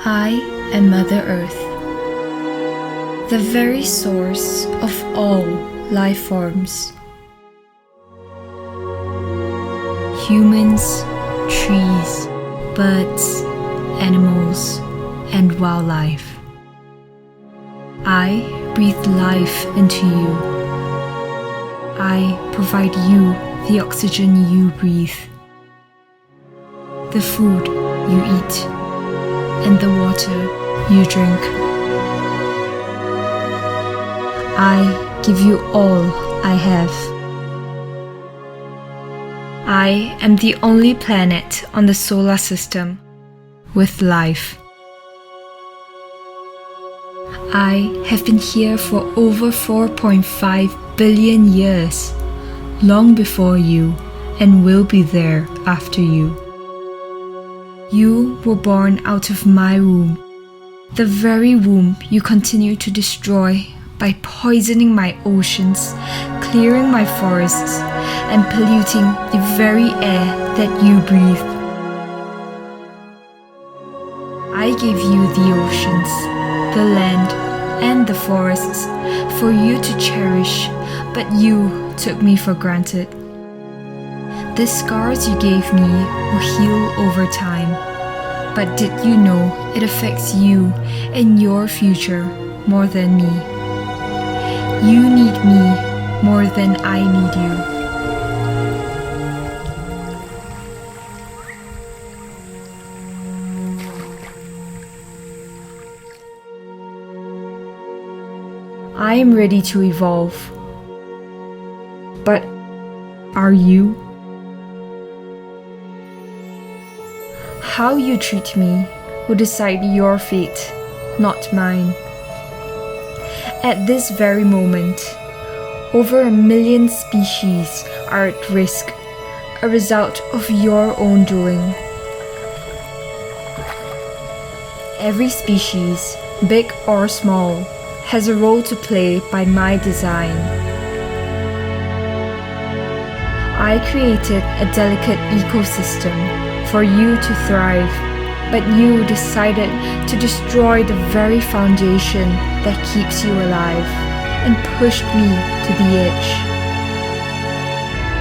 I am Mother Earth, the very source of all life forms. Humans, trees, birds, animals, and wildlife. I breathe life into you. I provide you the oxygen you breathe, the food you eat, and the water you drink. I give you all I have. I am the only planet on the solar system with life. I have been here for over 4.5 billion years, long before you, and will be there after you. You were born out of my womb, the very womb you continue to destroy by poisoning my oceans, clearing my forests, and polluting the very air that you breathe. I gave you the oceans, the land, and the forests for you to cherish, but you took me for granted. The scars you gave me will heal over time, but did you know it affects you and your future more than me? You need me more than I need you. I am ready to evolve. But are you? How you treat me will decide your fate, not mine. At this very moment, over 1 million species are at risk, a result of your own doing. Every species, big or small, has a role to play by my design. I created a delicate ecosystem for you to thrive, but you decided to destroy the very foundation that keeps you alive and pushed me to the edge.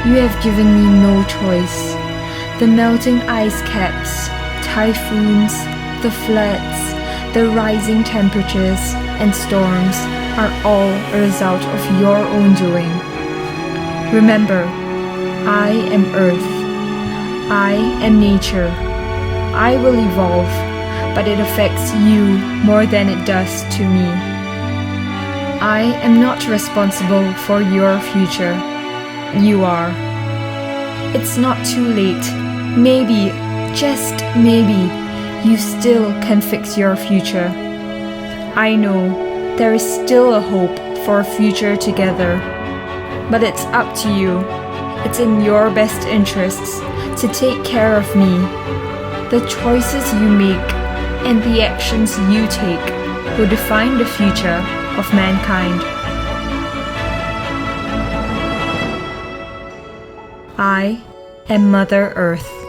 You have given me no choice. The melting ice caps, typhoons, the floods, the rising temperatures and storms are all a result of your own doing. Remember, I am Earth. I am nature. I will evolve, but it affects you more than it does to me. I am not responsible for your future. You are. It's not too late. Maybe, just maybe, you still can fix your future. I know there is still a hope for a future together, but it's up to you. It's in your best interests to take care of me. The choices you make and the actions you take will define the future of mankind. I am Mother Earth.